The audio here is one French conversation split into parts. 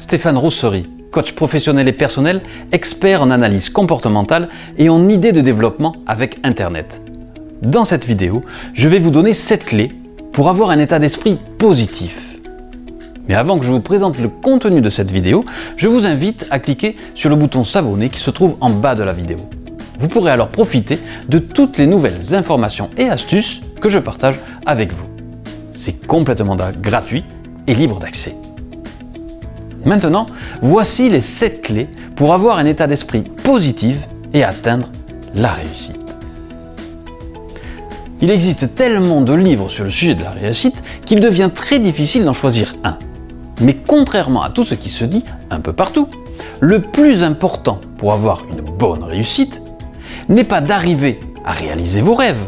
Stéphane Roussery, coach professionnel et personnel, expert en analyse comportementale et en idées de développement avec Internet. Dans cette vidéo, je vais vous donner 7 clés pour avoir un état d'esprit positif. Mais avant que je vous présente le contenu de cette vidéo, je vous invite à cliquer sur le bouton s'abonner qui se trouve en bas de la vidéo. Vous pourrez alors profiter de toutes les nouvelles informations et astuces que je partage avec vous. C'est complètement gratuit et libre d'accès. Maintenant, voici les 7 clés pour avoir un état d'esprit positif et atteindre la réussite. Il existe tellement de livres sur le sujet de la réussite qu'il devient très difficile d'en choisir un. Mais contrairement à tout ce qui se dit un peu partout, le plus important pour avoir une bonne réussite n'est pas d'arriver à réaliser vos rêves.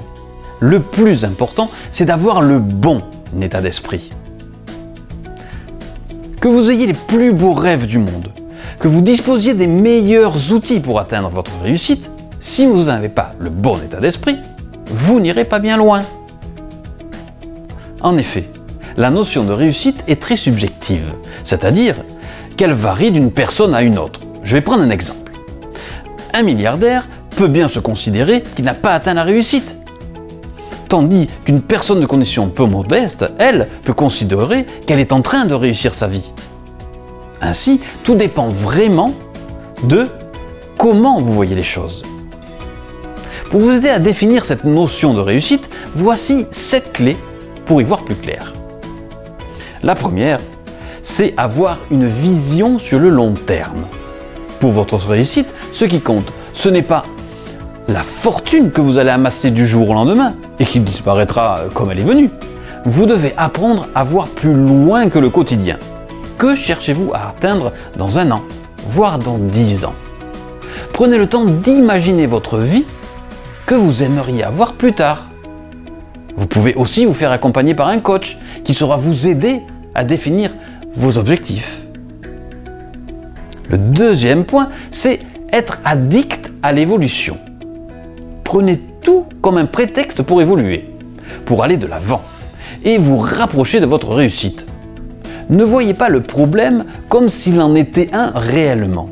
Le plus important, c'est d'avoir le bon état d'esprit. Que vous ayez les plus beaux rêves du monde, que vous disposiez des meilleurs outils pour atteindre votre réussite, si vous n'avez pas le bon état d'esprit, vous n'irez pas bien loin. En effet, la notion de réussite est très subjective, c'est-à-dire qu'elle varie d'une personne à une autre. Je vais prendre un exemple. Un milliardaire peut bien se considérer qu'il n'a pas atteint la réussite, tandis qu'une personne de condition peu modeste, elle, peut considérer qu'elle est en train de réussir sa vie. Ainsi, tout dépend vraiment de comment vous voyez les choses. Pour vous aider à définir cette notion de réussite, voici 7 clés pour y voir plus clair. La première, c'est avoir une vision sur le long terme. Pour votre réussite, ce qui compte, ce n'est pas la fortune que vous allez amasser du jour au lendemain et qui disparaîtra comme elle est venue. Vous devez apprendre à voir plus loin que le quotidien. Que cherchez-vous à atteindre dans 1 an, voire dans 10 ans? Prenez le temps d'imaginer votre vie que vous aimeriez avoir plus tard. Vous pouvez aussi vous faire accompagner par un coach qui saura vous aider à définir vos objectifs. Le deuxième point, c'est être addict à l'évolution. Prenez tout comme un prétexte pour évoluer, pour aller de l'avant et vous rapprocher de votre réussite. Ne voyez pas le problème comme s'il en était un réellement.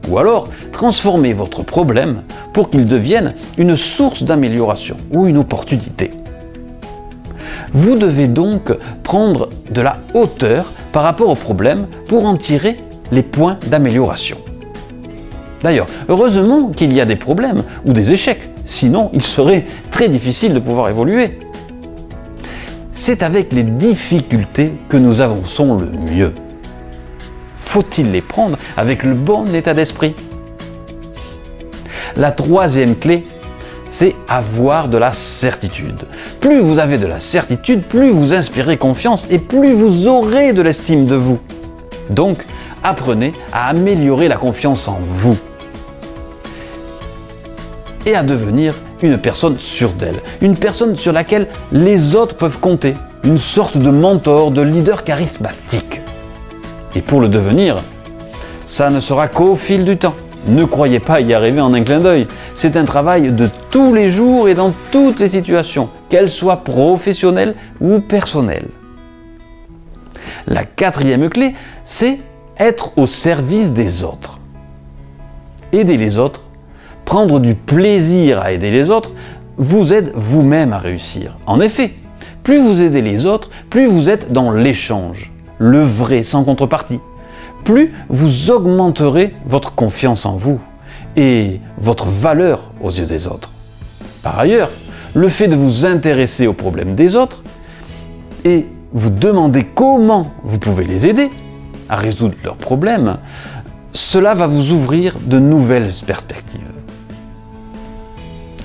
Ou alors, transformez votre problème pour qu'il devienne une source d'amélioration ou une opportunité. Vous devez donc prendre de la hauteur par rapport au problème pour en tirer les points d'amélioration. D'ailleurs, heureusement qu'il y a des problèmes ou des échecs, sinon il serait très difficile de pouvoir évoluer. C'est avec les difficultés que nous avançons le mieux. Faut-il les prendre avec le bon état d'esprit? La troisième clé, c'est avoir de la certitude. Plus vous avez de la certitude, plus vous inspirez confiance et plus vous aurez de l'estime de vous. Donc, apprenez à améliorer la confiance en vous et à devenir une personne sûre d'elle, une personne sur laquelle les autres peuvent compter, une sorte de mentor, de leader charismatique. Et pour le devenir, ça ne sera qu'au fil du temps. Ne croyez pas y arriver en un clin d'œil. C'est un travail de tous les jours et dans toutes les situations, qu'elles soient professionnelles ou personnelles. La quatrième clé, c'est être au service des autres. Aider les autres, prendre du plaisir à aider les autres, vous aide vous-même à réussir. En effet, plus vous aidez les autres, plus vous êtes dans l'échange, le vrai, sans contrepartie. Plus vous augmenterez votre confiance en vous et votre valeur aux yeux des autres. Par ailleurs, le fait de vous intéresser aux problèmes des autres et vous demander comment vous pouvez les aider à résoudre leurs problèmes, cela va vous ouvrir de nouvelles perspectives.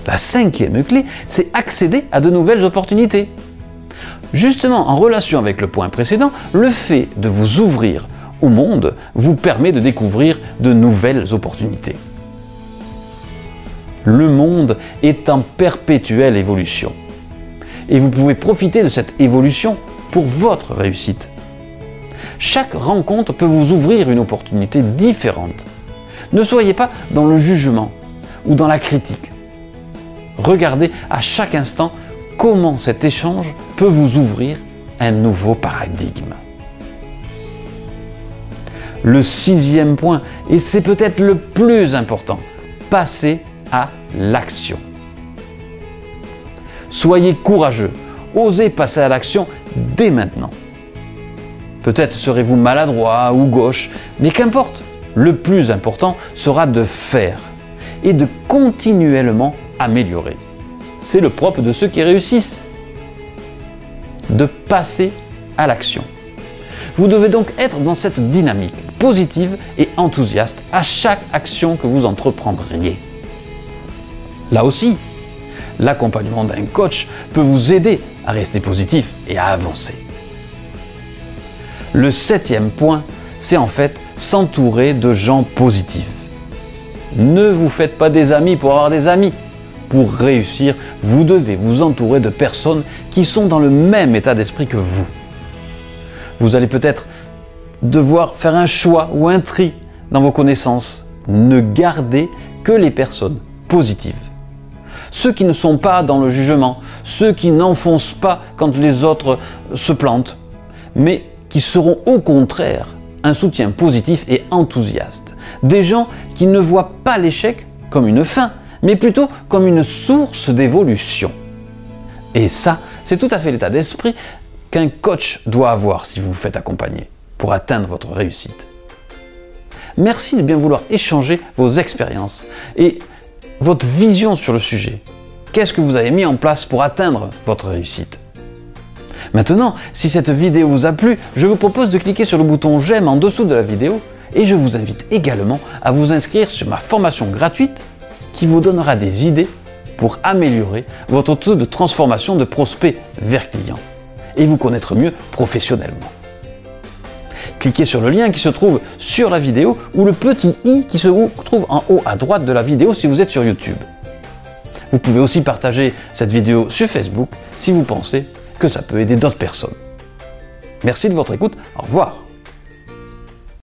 La cinquième clé, c'est accéder à de nouvelles opportunités. Justement, en relation avec le point précédent, le fait de vous ouvrir au monde vous permet de découvrir de nouvelles opportunités. Le monde est en perpétuelle évolution. Et vous pouvez profiter de cette évolution pour votre réussite. Chaque rencontre peut vous ouvrir une opportunité différente. Ne soyez pas dans le jugement ou dans la critique. Regardez à chaque instant comment cet échange peut vous ouvrir un nouveau paradigme. Le 6e point, et c'est peut-être le plus important, passez à l'action. Soyez courageux, osez passer à l'action dès maintenant. Peut-être serez-vous maladroit ou gauche, mais qu'importe, le plus important sera de faire et de continuellement améliorer. C'est le propre de ceux qui réussissent, de passer à l'action. Vous devez donc être dans cette dynamique positive et enthousiaste à chaque action que vous entreprendriez. Là aussi, l'accompagnement d'un coach peut vous aider à rester positif et à avancer. Le 7e point, c'est en fait s'entourer de gens positifs. Ne vous faites pas des amis pour avoir des amis. Pour réussir, vous devez vous entourer de personnes qui sont dans le même état d'esprit que vous. Vous allez peut-être devoir faire un choix ou un tri dans vos connaissances. Ne gardez que les personnes positives. Ceux qui ne sont pas dans le jugement, ceux qui n'enfoncent pas quand les autres se plantent, mais qui seront au contraire un soutien positif et enthousiaste. Des gens qui ne voient pas l'échec comme une fin, mais plutôt comme une source d'évolution. Et ça, c'est tout à fait l'état d'esprit qu'un coach doit avoir si vous vous faites accompagner pour atteindre votre réussite. Merci de bien vouloir échanger vos expériences et votre vision sur le sujet. Qu'est-ce que vous avez mis en place pour atteindre votre réussite? Maintenant, si cette vidéo vous a plu, je vous propose de cliquer sur le bouton j'aime en dessous de la vidéo et je vous invite également à vous inscrire sur ma formation gratuite qui vous donnera des idées pour améliorer votre taux de transformation de prospect vers client et vous connaître mieux professionnellement. Cliquez sur le lien qui se trouve sur la vidéo ou le petit i qui se trouve en haut à droite de la vidéo si vous êtes sur YouTube. Vous pouvez aussi partager cette vidéo sur Facebook si vous pensez que ça peut aider d'autres personnes. Merci de votre écoute, au revoir.